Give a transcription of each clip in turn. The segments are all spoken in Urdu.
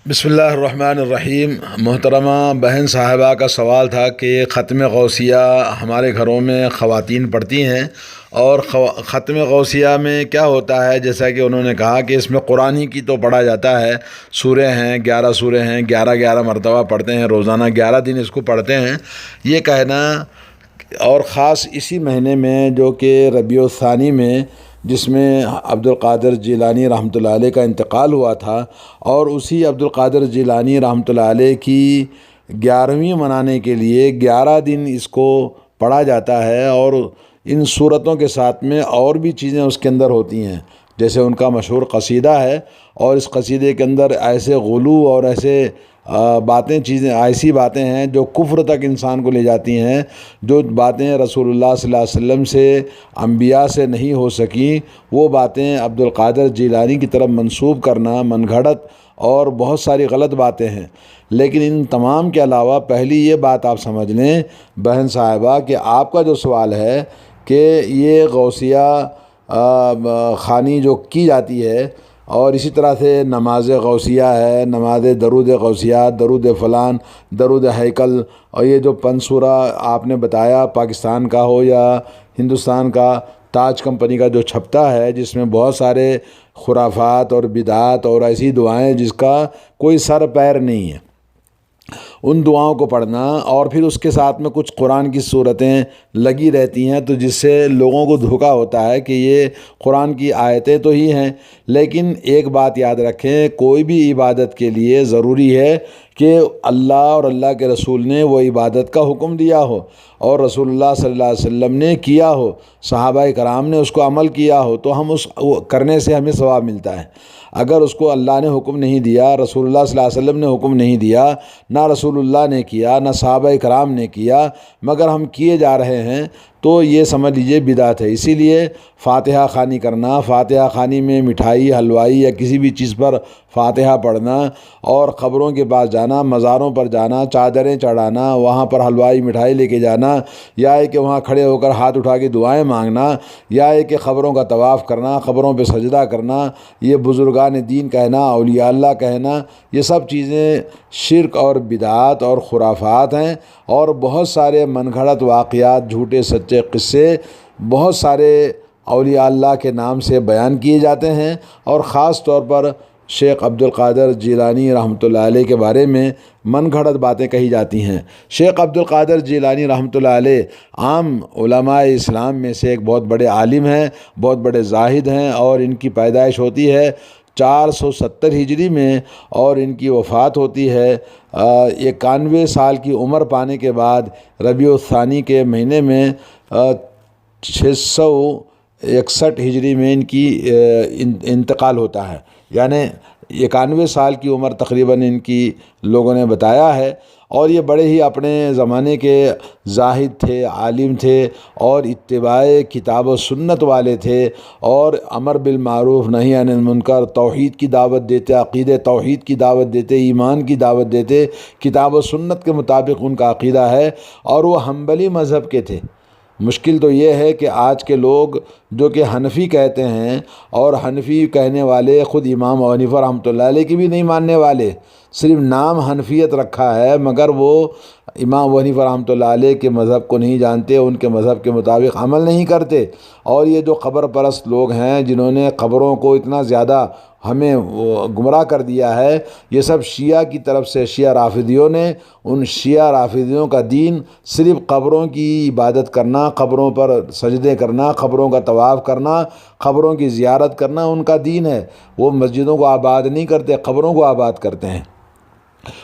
بسم اللہ الرحمن الرحیم۔ محترمہ بہن صاحبہ کا سوال تھا کہ ختم غوثیہ ہمارے گھروں میں خواتین پڑھتی ہیں، اور ختم غوثیہ میں کیا ہوتا ہے؟ جیسا کہ انہوں نے کہا کہ اس میں قرآن ہی کی تو پڑھا جاتا ہے، سورے ہیں 11 سورے ہیں، 11 مرتبہ پڑھتے ہیں، روزانہ 11 دن اس کو پڑھتے ہیں، یہ کہنا۔ اور خاص اسی مہینے میں جو کہ ربیع الثانی میں، جس میں عبد القادر جیلانی رحمۃ اللہ علیہ کا انتقال ہوا تھا، اور اسی عبد القادر جیلانی رحمۃ اللہ علیہ کی 11ویں منانے کے لیے 11 دن اس کو پڑھا جاتا ہے، اور ان صورتوں کے ساتھ میں اور بھی چیزیں اس کے اندر ہوتی ہیں، جیسے ان کا مشہور قصیدہ ہے، اور اس قصیدے کے اندر ایسے غلو اور ایسے ایسی باتیں ہیں جو کفر تک انسان کو لے جاتی ہیں، جو باتیں رسول اللہ صلی اللہ علیہ وسلم سے، انبیاء سے نہیں ہو سکیں، وہ باتیں عبد القادر جیلانی کی طرف منسوب کرنا من گھڑت اور بہت ساری غلط باتیں ہیں۔ لیکن ان تمام کے علاوہ پہلی یہ بات آپ سمجھ لیں بہن صاحبہ کہ آپ کا جو سوال ہے کہ یہ غوثیہ خوانی جو کی جاتی ہے، اور اسی طرح سے نماز غوثیہ ہے، نماز درود غوثیہ، درود فلان، درود ہیکل، اور یہ جو پنسورہ آپ نے بتایا پاکستان کا ہو یا ہندوستان کا، تاج کمپنی کا جو چھپتا ہے، جس میں بہت سارے خرافات اور بدعات اور ایسی دعائیں جس کا کوئی سر پیر نہیں ہے، ان دعاؤں کو پڑھنا، اور پھر اس کے ساتھ میں کچھ قرآن کی صورتیں لگی رہتی ہیں، تو جس سے لوگوں کو دھوکا ہوتا ہے کہ یہ قرآن کی آیتیں تو ہی ہیں۔ لیکن ایک بات یاد رکھیں، کوئی بھی عبادت کے لیے ضروری ہے کہ اللہ اور اللہ کے رسول نے وہ عبادت کا حکم دیا ہو، اور رسول اللہ صلی اللہ علیہ وسلم نے کیا ہو، صحابہ کرام نے اس کو عمل کیا ہو، تو ہم اس کرنے سے ہمیں ثواب ملتا ہے۔ اگر اس کو اللہ نے حکم نہیں دیا، رسول اللہ صلی اللہ علیہ وسلم نے حکم نہیں دیا، نہ رسول اللہ نے کیا، نہ صحابہ کرام نے کیا، مگر ہم کیے جا رہے ہیں، تو یہ سمجھ لیجئے بدعت ہے۔ اسی لیے فاتحہ خوانی کرنا، فاتحہ خوانی میں مٹھائی، حلوائی یا کسی بھی چیز پر فاتحہ پڑھنا، اور قبروں کے پاس جانا، مزاروں پر جانا، چادریں چڑھانا، وہاں پر حلوائی مٹھائی لے کے جانا، یا ہے کہ وہاں کھڑے ہو کر ہاتھ اٹھا کے دعائیں مانگنا، یا ہے کہ قبروں کا طواف کرنا، قبروں پہ سجدہ کرنا، یہ بزرگان دین کہنا، اولیاء اللہ کہنا، یہ سب چیزیں شرک اور بدعات اور خرافات ہیں، اور بہت سارے من گھڑت واقعات، جھوٹے سچے قصے بہت سارے اولیاء اللہ کے نام سے بیان کیے جاتے ہیں، اور خاص طور پر شیخ عبد القادر جیلانی رحمۃ اللہ علیہ کے بارے میں من گھڑت باتیں کہی جاتی ہیں۔ شیخ عبد القادر جیلانی رحمۃ اللہ علیہ عام علماء اسلام میں سے ایک بہت بڑے عالم ہیں، بہت بڑے زاہد ہیں، اور ان کی پیدائش ہوتی ہے 470 ہجری میں، اور ان کی وفات ہوتی ہے 91 سال کی عمر پانے کے بعد ربیع الثانی کے مہینے میں 661 ہجری میں ان کی انتقال ہوتا ہے، یعنی 91 سال کی عمر تقریباً ان کی لوگوں نے بتایا ہے۔ اور یہ بڑے ہی اپنے زمانے کے زاہد تھے، عالم تھے، اور اتباع کتاب و سنت والے تھے، اور امر بالمعروف نہی عن المنکر، توحید کی دعوت دیتے، عقیدہ توحید کی دعوت دیتے، ایمان کی دعوت دیتے، کتاب و سنت کے مطابق ان کا عقیدہ ہے، اور وہ حنبلی مذہب کے تھے۔ مشکل تو یہ ہے کہ آج کے لوگ جو کہ حنفی کہتے ہیں، اور حنفی کہنے والے خود امام ابو حنیفہ رحمۃ اللہ علیہ کی بھی نہیں ماننے والے، صرف نام حنفیت رکھا ہے، مگر وہ امام ابو حنیفہ رحمۃ اللہ علیہ کے مذہب کو نہیں جانتے، ان کے مذہب کے مطابق عمل نہیں کرتے۔ اور یہ جو قبر پرست لوگ ہیں، جنہوں نے قبروں کو اتنا زیادہ ہمیں گمراہ کر دیا ہے، یہ سب شیعہ کی طرف سے، شیعہ رافضیوں نے، ان شیعہ رافضیوں کا دین صرف قبروں کی عبادت کرنا، قبروں پر سجدے کرنا، قبروں کا طواف کرنا، قبروں کی زیارت کرنا ان کا دین ہے۔ وہ مسجدوں کو آباد نہیں کرتے، قبروں کو آباد کرتے ہیں۔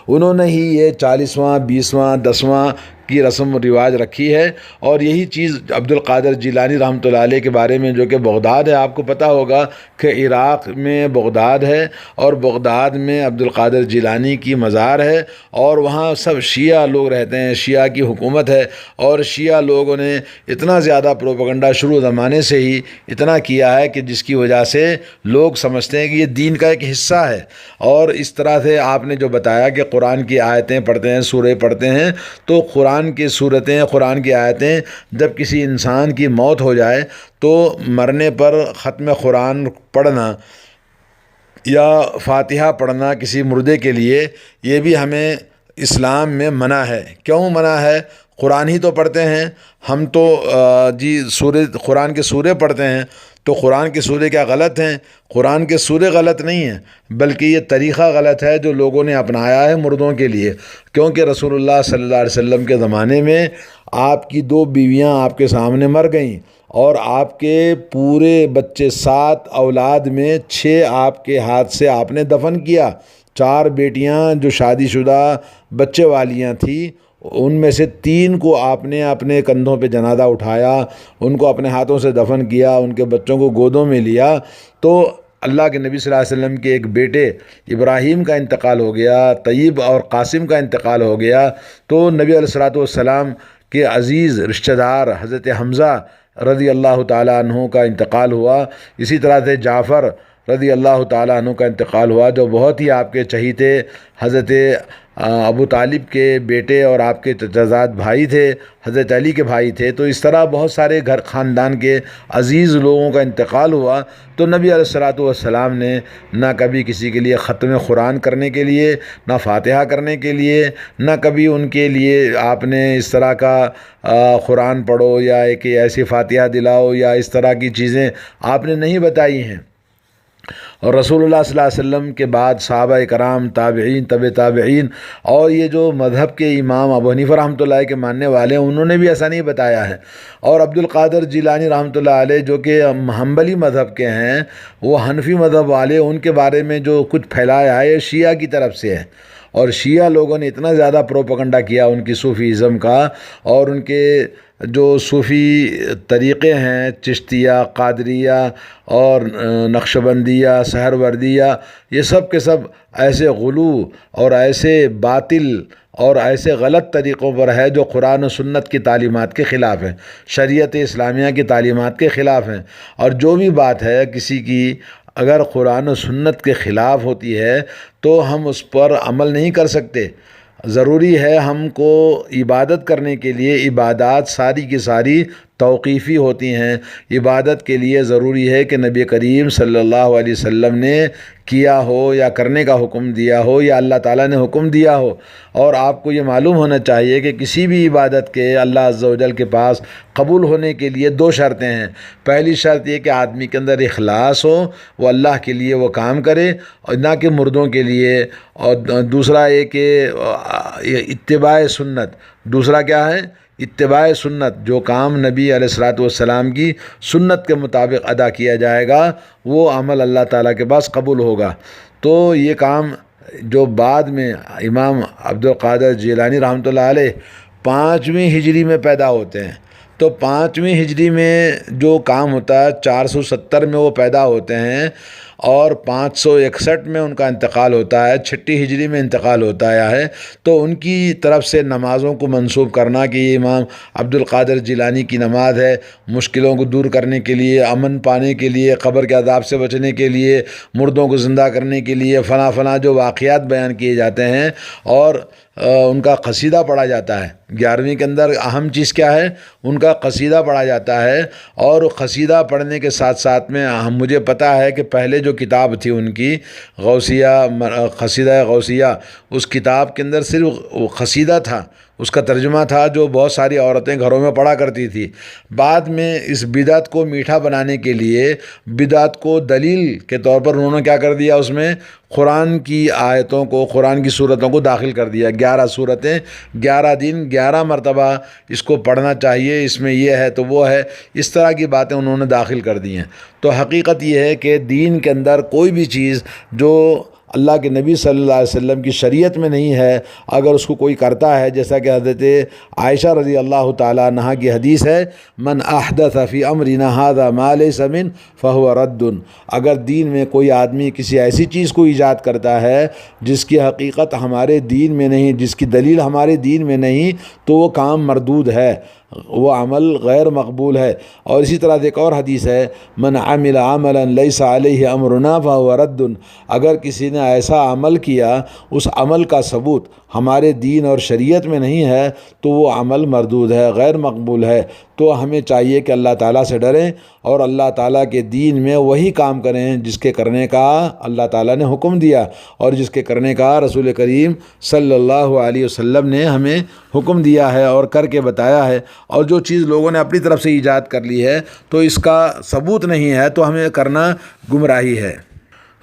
انہوں نے ہی یہ 40واں 20واں 10واں کی رسم و رواج رکھی ہے، اور یہی چیز عبد القادر جیلانی رحمۃ اللہ علیہ کے بارے میں، جو کہ بغداد ہے، آپ کو پتہ ہوگا کہ عراق میں بغداد ہے، اور بغداد میں عبد القادر جیلانی کی مزار ہے، اور وہاں سب شیعہ لوگ رہتے ہیں، شیعہ کی حکومت ہے، اور شیعہ لوگوں نے اتنا زیادہ پروپیگنڈا شروع زمانے سے ہی اتنا کیا ہے کہ جس کی وجہ سے لوگ سمجھتے ہیں کہ یہ دین کا ایک حصہ ہے۔ اور اس طرح سے آپ نے جو بتایا کہ قرآن کی آیتیں پڑھتے ہیں، سورے پڑھتے ہیں، تو قرآن کی صورتیں، قرآن کی آیتیں، جب کسی انسان کی موت ہو جائے تو مرنے پر ختم قرآن پڑھنا یا فاتحہ پڑھنا کسی مردے کے لیے، یہ بھی ہمیں اسلام میں منع ہے۔ کیوں منع ہے؟ قرآن ہی تو پڑھتے ہیں ہم تو قرآن کے سورے پڑھتے ہیں، تو قرآن کے سورے کیا غلط ہیں؟ قرآن کے سورے غلط نہیں ہیں، بلکہ یہ طریقہ غلط ہے جو لوگوں نے اپنایا ہے مردوں کے لیے۔ کیونکہ رسول اللہ صلی اللہ علیہ وسلم کے زمانے میں آپ کی 2 بیویاں آپ کے سامنے مر گئیں، اور آپ کے پورے بچے 7 اولاد میں 6 آپ کے ہاتھ سے آپ نے دفن کیا۔ 4 بیٹیاں جو شادی شدہ بچے والیاں تھیں، ان میں سے 3 کو آپ نے اپنے کندھوں پہ جنازہ اٹھایا، ان کو اپنے ہاتھوں سے دفن کیا، ان کے بچوں کو گودوں میں لیا۔ تو اللہ کے نبی صلی اللہ علیہ وسلم کے ایک بیٹے ابراہیم کا انتقال ہو گیا، طیب اور قاسم کا انتقال ہو گیا، تو نبی علیہ الصلوۃ والسلام کے عزیز رشتہ دار حضرت حمزہ رضی اللہ تعالیٰ عنہ کا انتقال ہوا۔ اسی طرح سے جعفر رضی اللہ تعالیٰ عنہ کا انتقال ہوا، جو بہت ہی آپ کے چہیتے حضرت ابو طالب کے بیٹے اور آپ کے چچزاد بھائی تھے، حضرت علی کے بھائی تھے۔ تو اس طرح بہت سارے گھر خاندان کے عزیز لوگوں کا انتقال ہوا، تو نبی علیہ الصلوۃ والسلام نے نہ کبھی کسی کے لیے ختم قرآن کرنے کے لیے، نہ فاتحہ کرنے کے لیے، نہ کبھی ان کے لیے آپ نے اس طرح کا قرآن پڑھو یا ایک ایسی فاتحہ دلاؤ یا اس طرح کی چیزیں آپ نے نہیں بتائی ہیں۔ اور رسول اللہ صلی اللہ علیہ وسلم کے بعد صحابہ کرام، تابعین، تابعین، اور یہ جو مذہب کے امام ابو حنیفہ رحمۃ اللہ علیہ کے ماننے والے ہیں، انہوں نے بھی ایسا نہیں بتایا ہے۔ اور عبد القادر جیلانی رحمۃ اللہ علیہ جو کہ حنبلی مذہب کے ہیں، وہ حنفی مذہب والے، ان کے بارے میں جو کچھ پھیلایا ہے یہ شیعہ کی طرف سے ہے۔ اور شیعہ لوگوں نے اتنا زیادہ پروپیگنڈا کیا ان کی صوفیزم کا، اور ان کے جو صوفی طریقے ہیں، چشتیہ، قادریہ اور نقشبندیہ، سہروردیہ، یہ سب کے سب ایسے غلو اور ایسے باطل اور ایسے غلط طریقوں پر ہے جو قرآن و سنت کی تعلیمات کے خلاف ہیں، شریعت اسلامیہ کی تعلیمات کے خلاف ہیں۔ اور جو بھی بات ہے کسی کی اگر قرآن و سنت کے خلاف ہوتی ہے تو ہم اس پر عمل نہیں کر سکتے۔ ضروری ہے ہم کو عبادت کرنے کے لیے، عبادات ساری کی ساری توقیفی ہوتی ہیں۔ عبادت کے لیے ضروری ہے کہ نبی کریم صلی اللہ علیہ وسلم نے کیا ہو یا کرنے کا حکم دیا ہو یا اللہ تعالیٰ نے حکم دیا ہو۔ اور آپ کو یہ معلوم ہونا چاہیے کہ کسی بھی عبادت کے اللہ عز و جل کے پاس قبول ہونے کے لیے 2 شرطیں ہیں۔ پہلی شرط یہ کہ آدمی کے اندر اخلاص ہو، وہ اللہ کے لیے وہ کام کرے اور نہ کہ مردوں کے لیے۔ اور دوسرا یہ کہ اتباع سنت، دوسرا کیا ہے؟ اتباع سنت۔ جو کام نبی علیہ الصلوۃ والسلام کی سنت کے مطابق ادا کیا جائے گا وہ عمل اللہ تعالیٰ کے پاس قبول ہوگا۔ تو یہ کام جو بعد میں امام عبد القادر جیلانی رحمۃ اللہ علیہ 5ویں ہجری میں پیدا ہوتے ہیں، تو 5ویں ہجری میں جو کام ہوتا ہے 470 میں وہ پیدا ہوتے ہیں اور 561 میں ان کا انتقال ہوتا ہے، 6 ہجری میں انتقال ہوتا ہے۔ تو ان کی طرف سے نمازوں کو منسوب کرنا کہ یہ امام عبد القادر جیلانی کی نماز ہے، مشکلوں کو دور کرنے کے لیے، امن پانے کے لیے، قبر کے عذاب سے بچنے کے لیے، مردوں کو زندہ کرنے کے لیے، فلاں فلاں جو واقعات بیان کیے جاتے ہیں اور ان کا قصیدہ پڑھا جاتا ہے۔ 11ویں کے اندر اہم چیز کیا ہے؟ ان کا قصیدہ پڑھا جاتا ہے۔ اور قصیدہ پڑھنے کے ساتھ ساتھ میں مجھے پتہ ہے کہ پہلے جو کتاب تھی ان کی غوثیہ، قصیدہ غوثیہ، اس کتاب کے اندر صرف قصیدہ تھا، اس کا ترجمہ تھا جو بہت ساری عورتیں گھروں میں پڑھا کرتی تھی۔ بعد میں اس بدعت کو میٹھا بنانے کے لیے، بدعت کو دلیل کے طور پر انہوں نے کیا کر دیا؟ اس میں قرآن کی آیتوں کو، قرآن کی صورتوں کو داخل کر دیا۔ 11 صورتیں، 11 دن، 11 مرتبہ اس کو پڑھنا چاہیے، اس میں یہ ہے تو وہ ہے، اس طرح کی باتیں انہوں نے داخل کر دی ہیں۔ تو حقیقت یہ ہے کہ دین کے اندر کوئی بھی چیز جو اللہ کے نبی صلی اللہ علیہ وسلم کی شریعت میں نہیں ہے، اگر اس کو کوئی کرتا ہے، جیسا کہ حضرت عائشہ رضی اللہ تعالیٰ عنہا کی حدیث ہے، من احدث فی امرنا ھذا ما لیس منہ فہو رد۔ اگر دین میں کوئی آدمی کسی ایسی چیز کو ایجاد کرتا ہے جس کی حقیقت ہمارے دین میں نہیں، جس کی دلیل ہمارے دین میں نہیں، تو وہ کام مردود ہے، وہ عمل غیر مقبول ہے۔ اور اسی طرح ایک اور حدیث ہے، من عمل عملا لیس علیہ امرنا فہو رد۔ اگر کسی نے ایسا عمل کیا، اس عمل کا ثبوت ہمارے دین اور شریعت میں نہیں ہے، تو وہ عمل مردود ہے، غیر مقبول ہے۔ تو ہمیں چاہیے کہ اللہ تعالیٰ سے ڈریں اور اللہ تعالیٰ کے دین میں وہی کام کریں جس کے کرنے کا اللہ تعالیٰ نے حکم دیا اور جس کے کرنے کا رسول کریم صلی اللہ علیہ وسلم نے ہمیں حکم دیا ہے اور کر کے بتایا ہے۔ اور جو چیز لوگوں نے اپنی طرف سے ایجاد کر لی ہے تو اس کا ثبوت نہیں ہے تو ہمیں کرنا گمراہی ہے۔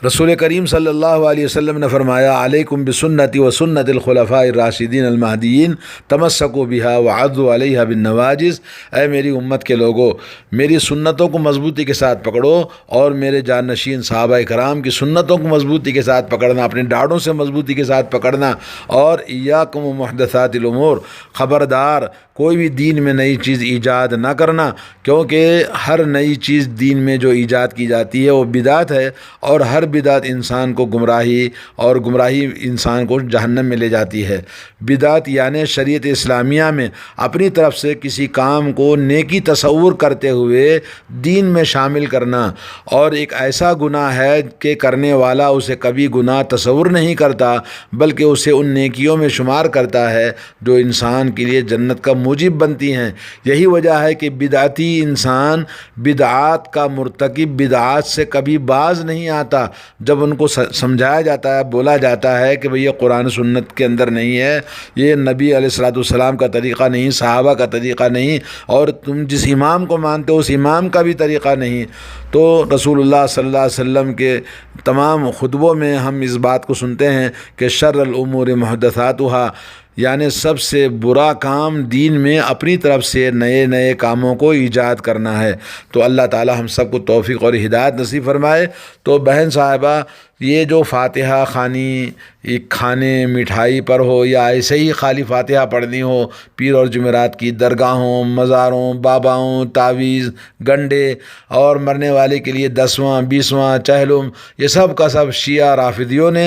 رسول کریم صلی اللہ علیہ وسلم نے فرمایا علیکم بسنتی و سنت الخلفاء الراشدین المہدیین تمسکوا بہا وعضوا علیہا بالنواجذ، اے میری امت کے لوگو، میری سنتوں کو مضبوطی کے ساتھ پکڑو اور میرے جانشین صحابہ کرام کی سنتوں کو مضبوطی کے ساتھ پکڑنا، اپنے ڈاڑوں سے مضبوطی کے ساتھ پکڑنا، اور ایاکم ومحدثات الامور، خبردار کوئی بھی دین میں نئی چیز ایجاد نہ کرنا، کیونکہ ہر نئی چیز دین میں جو ایجاد کی جاتی ہے وہ بدعت ہے، اور ہر بدعت انسان کو گمراہی اور گمراہی انسان کو جہنم میں لے جاتی ہے۔ بدعت یعنی شریعت اسلامیہ میں اپنی طرف سے کسی کام کو نیکی تصور کرتے ہوئے دین میں شامل کرنا، اور ایک ایسا گناہ ہے کہ کرنے والا اسے کبھی گناہ تصور نہیں کرتا بلکہ اسے ان نیکیوں میں شمار کرتا ہے جو انسان کے لیے جنت کا موجب بنتی ہیں۔ یہی وجہ ہے کہ بدعتی انسان بدعات کا مرتکب بدعات سے کبھی باز نہیں آتا۔ جب ان کو سمجھایا جاتا ہے، بولا جاتا ہے کہ بھئی یہ قرآن سنت کے اندر نہیں ہے، یہ نبی علیہ الصلوۃ والسلام کا طریقہ نہیں، صحابہ کا طریقہ نہیں، اور تم جس امام کو مانتے ہو اس امام کا بھی طریقہ نہیں، تو رسول اللہ صلی اللہ علیہ وسلم کے تمام خطبوں میں ہم اس بات کو سنتے ہیں کہ شر الامور محدثاتها، یعنی سب سے برا کام دین میں اپنی طرف سے نئے نئے کاموں کو ایجاد کرنا ہے۔ تو اللہ تعالی ہم سب کو توفیق اور ہدایت نصیب فرمائے۔ تو بہن صاحبہ، یہ جو فاتحہ خوانی ایک کھانے مٹھائی پر ہو یا ایسے ہی خالی فاتحہ پڑھنی ہو، پیر اور جمعرات کی درگاہوں، مزاروں، باباؤں، تعویذ، گنڈے اور مرنے والے کے لیے 10واں 20واں چہلم، یہ سب کا سب شیعہ رافضیوں نے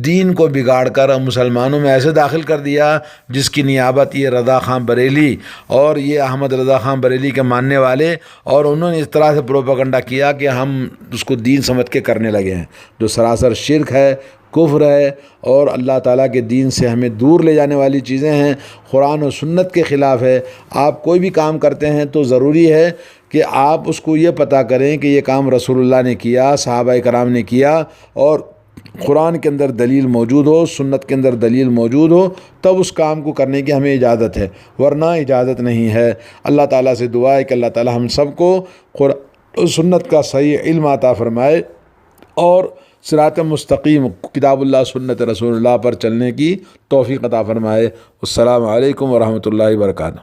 دین کو بگاڑ کر مسلمانوں میں ایسے داخل کر دیا جس کی نیابت یہ رضا خان بریلی اور یہ احمد رضا خان بریلی کے ماننے والے، اور انہوں نے اس طرح سے پروپیگنڈا کیا کہ ہم اس کو دین سمجھ کے کرنے لگے ہیں، جو سراسر شرک ہے، کفر ہے، اور اللہ تعالیٰ کے دین سے ہمیں دور لے جانے والی چیزیں ہیں، قرآن و سنت کے خلاف ہے۔ آپ کوئی بھی کام کرتے ہیں تو ضروری ہے کہ آپ اس کو یہ پتہ کریں کہ یہ کام رسول اللہ نے کیا، صحابہ کرام نے کیا، اور قرآن کے اندر دلیل موجود ہو، سنت کے اندر دلیل موجود ہو، تب اس کام کو کرنے کی ہمیں اجازت ہے، ورنہ اجازت نہیں ہے۔ اللہ تعالیٰ سے دعا ہے کہ اللہ تعالیٰ ہم سب کو قرآن و سنت کا صحیح علم عطا فرمائے اور صراط مستقیم کتاب اللہ سنت رسول اللہ پر چلنے کی توفیق عطا فرمائے۔ السلام علیکم ورحمۃ اللہ وبرکاتہ۔